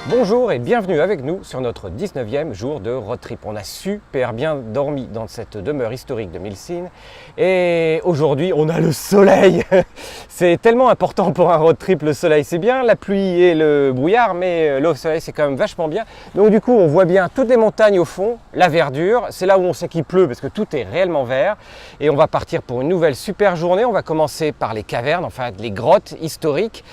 Bonjour et bienvenue avec nous sur notre 19e jour de road trip. On a super bien dormi dans cette demeure historique de Milsine et aujourd'hui on a le soleil. C'est tellement important pour un road trip, le soleil. C'est bien la pluie et le brouillard, mais le soleil c'est quand même vachement bien. Donc du coup on voit bien toutes les montagnes au fond, la verdure. C'est là où on sait qu'il pleut parce que tout est réellement vert. Et on va partir pour une nouvelle super journée. On va commencer par les cavernes, enfin les grottes historiques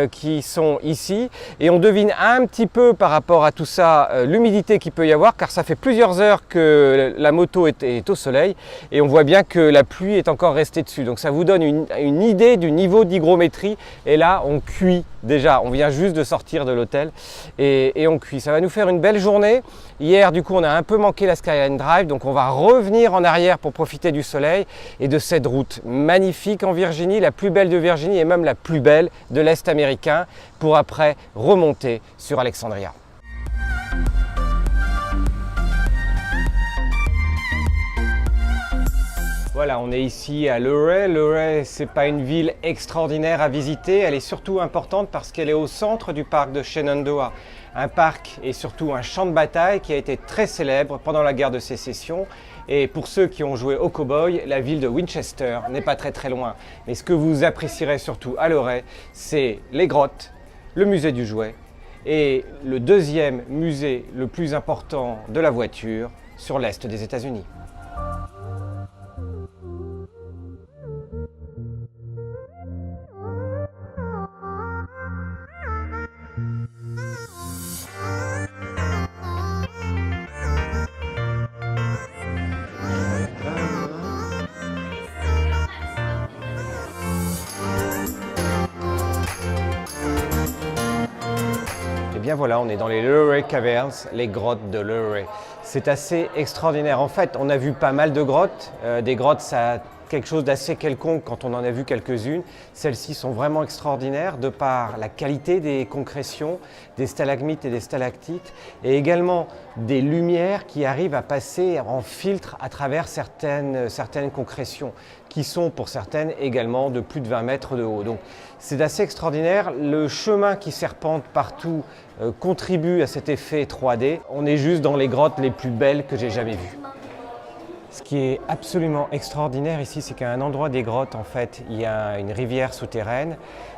qui sont ici. Et on devine un petit peu par rapport à tout ça l'humidité qu'il peut y avoir, car ça fait plusieurs heures que la moto est au soleil et on voit bien que la pluie est encore restée dessus. Donc ça vous donne une idée du niveau d'hygrométrie. Et là on cuit déjà, on vient juste de sortir de l'hôtel et on cuit. Ça va nous faire une belle journée. Hier du coup on a un peu manqué la Skyline Drive, donc on va revenir en arrière pour profiter du soleil et de cette route magnifique en Virginie, la plus belle de Virginie et même la plus belle de l'Est américain, pour après remonter sur Alexandria. Voilà, on est ici à Luray. Luray, c'est pas une ville extraordinaire à visiter, elle est surtout importante parce qu'elle est au centre du parc de Shenandoah. Un parc et surtout un champ de bataille qui a été très célèbre pendant la guerre de sécession. Et pour ceux qui ont joué au cow-boy, la ville de Winchester n'est pas très loin. Mais ce que vous apprécierez surtout à Luray, c'est les grottes, le musée du jouet et le deuxième musée le plus important de la voiture sur l'est des États-Unis. Et bien voilà, on est dans les Luray Caverns, les grottes de Luray. C'est assez extraordinaire. En fait, on a vu pas mal de grottes. Des grottes, ça a quelque chose d'assez quelconque quand on en a vu quelques-unes. Celles-ci sont vraiment extraordinaires de par la qualité des concrétions, des stalagmites et des stalactites, et également des lumières qui arrivent à passer en filtre à travers certaines concrétions, qui sont pour certaines également de plus de 20 mètres de haut. Donc c'est assez extraordinaire. Le chemin qui serpente partout contribue à cet effet 3D. On est juste dans les grottes les plus belles que j'ai jamais vues. Ce qui est absolument extraordinaire ici, c'est qu'à un endroit des grottes, en fait, il y a une rivière souterraine.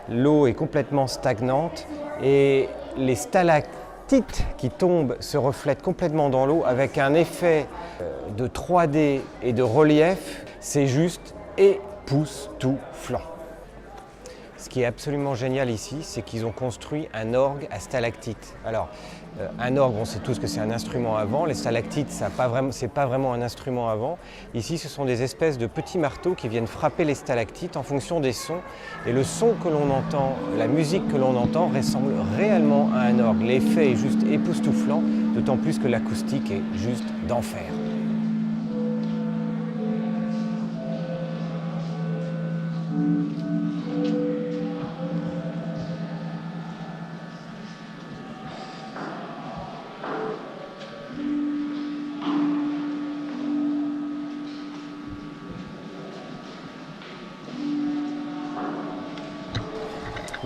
L'eau est complètement stagnante et les stalactites qui tombent se reflètent complètement dans l'eau avec un effet de 3D et de relief. C'est juste époustouflant. Ce qui est absolument génial ici, c'est qu'ils ont construit un orgue à stalactites. Alors, un orgue, on sait tous que c'est un instrument à vent. Les stalactites, c'est pas vraiment un instrument à vent. Ici, ce sont des espèces de petits marteaux qui viennent frapper les stalactites en fonction des sons. Et le son que l'on entend, la musique que l'on entend, ressemble réellement à un orgue. L'effet est juste époustouflant, d'autant plus que l'acoustique est juste d'enfer.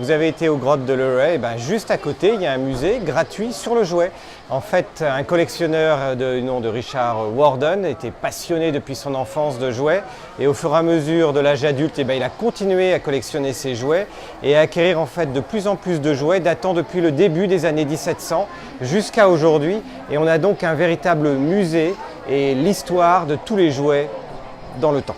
Vous avez été aux grottes de Luray, juste à côté, il y a un musée gratuit sur le jouet. En fait, un collectionneur du nom de Richard Warden était passionné depuis son enfance de jouets et au fur et à mesure de l'âge adulte, il a continué à collectionner ses jouets et à acquérir en fait de plus en plus de jouets datant depuis le début des années 1700 jusqu'à aujourd'hui. Et on a donc un véritable musée et l'histoire de tous les jouets dans le temps.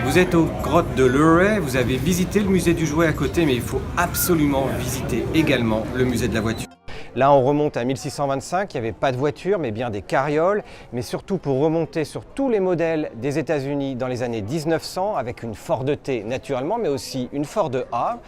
Vous êtes aux grottes de Luray, vous avez visité le musée du jouet à côté, mais il faut absolument visiter également le musée de la voiture. Là, on remonte à 1625, il n'y avait pas de voiture, mais bien des carrioles, mais surtout pour remonter sur tous les modèles des États-Unis dans les années 1900, avec une Ford T naturellement, mais aussi une Ford A,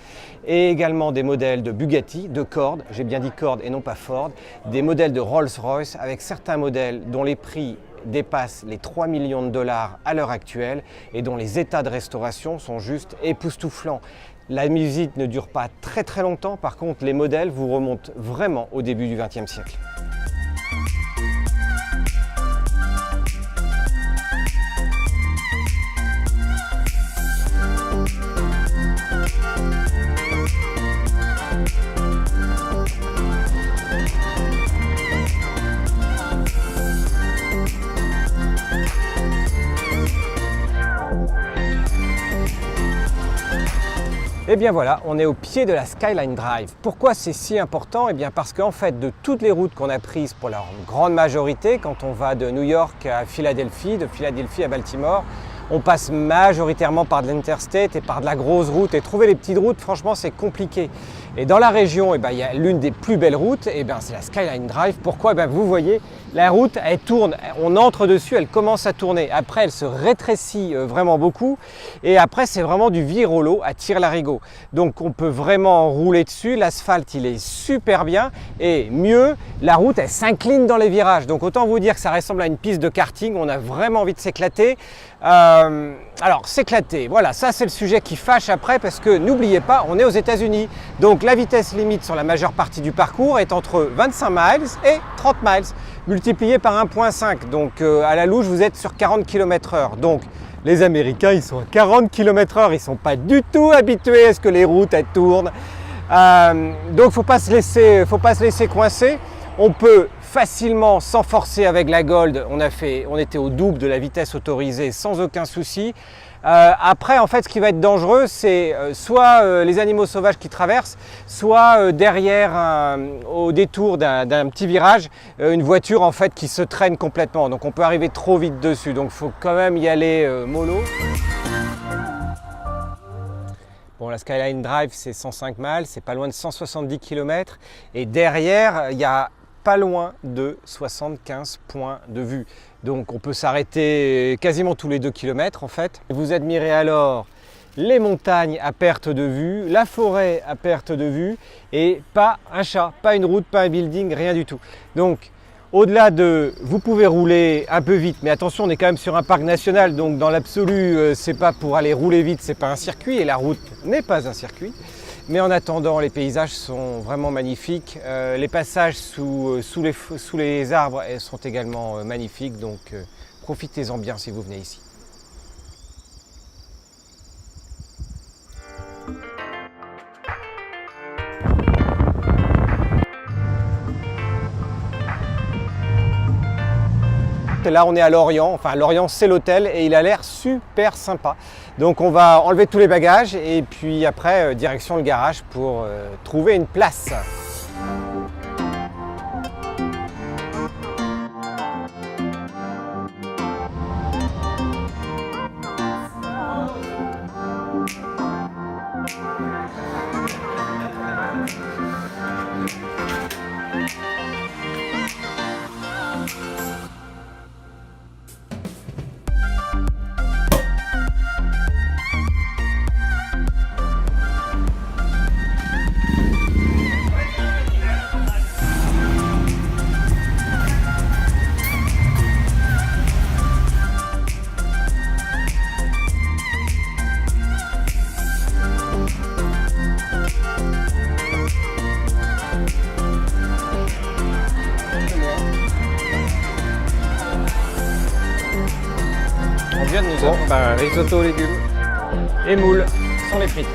et également des modèles de Bugatti, de Cord, j'ai bien dit Cord et non pas Ford, des modèles de Rolls-Royce, avec certains modèles dont les prix dépassent les 3 millions de dollars à l'heure actuelle et dont les états de restauration sont juste époustouflants. La visite ne dure pas très longtemps, par contre les modèles vous remontent vraiment au début du XXe siècle. Et bien voilà, on est au pied de la Skyline Drive. Pourquoi c'est si important? Et bien parce qu'en fait, de toutes les routes qu'on a prises pour la grande majorité, quand on va de New York à Philadelphie, de Philadelphie à Baltimore, on passe majoritairement par de l'interstate et par de la grosse route. Et trouver les petites routes, franchement, c'est compliqué. Et dans la région, il y a l'une des plus belles routes, c'est la Skyline Drive. Pourquoi? Vous voyez, la route, elle tourne. On entre dessus, elle commence à tourner. Après, elle se rétrécit vraiment beaucoup. Et après, c'est vraiment du virolo à tire-larigot. Donc, on peut vraiment rouler dessus. L'asphalte, il est super bien. Et mieux, la route, elle s'incline dans les virages. Donc, autant vous dire que ça ressemble à une piste de karting. On a vraiment envie de s'éclater. Alors, s'éclater, voilà, ça c'est le sujet qui fâche après parce que n'oubliez pas, on est aux États-Unis. Donc la vitesse limite sur la majeure partie du parcours est entre 25 miles et 30 miles, multiplié par 1,5. Donc à la louche, vous êtes sur 40 km/h. Donc les Américains, ils sont à 40 km/h, ils ne sont pas du tout habitués à ce que les routes elles tournent. Donc faut pas se laisser coincer. On peut facilement, sans forcer avec la Gold, on était au double de la vitesse autorisée sans aucun souci. Après, en fait, ce qui va être dangereux, c'est soit les animaux sauvages qui traversent, soit derrière, au détour d'un petit virage, une voiture en fait qui se traîne complètement. Donc on peut arriver trop vite dessus. Donc il faut quand même y aller mollo. Bon, la Skyline Drive, c'est 105 miles, c'est pas loin de 170 km. Et derrière, il y a pas loin de 75 points de vue. Donc on peut s'arrêter quasiment tous les 2 km en fait. Vous admirez alors les montagnes à perte de vue, la forêt à perte de vue et pas un chat, pas une route, pas un building, rien du tout. Donc au-delà de, vous pouvez rouler un peu vite, mais attention, on est quand même sur un parc national, donc dans l'absolu, c'est pas pour aller rouler vite, c'est pas un circuit et la route n'est pas un circuit. Mais en attendant, les paysages sont vraiment magnifiques. Les passages sous les arbres sont également magnifiques, donc profitez-en bien si vous venez ici. Là, on est à Lorient. Enfin, Lorient, c'est l'hôtel et il a l'air super sympa. Donc, on va enlever tous les bagages et puis après, direction le garage pour trouver une place. On vient de nous avoir risotto aux légumes et moules sans les frites.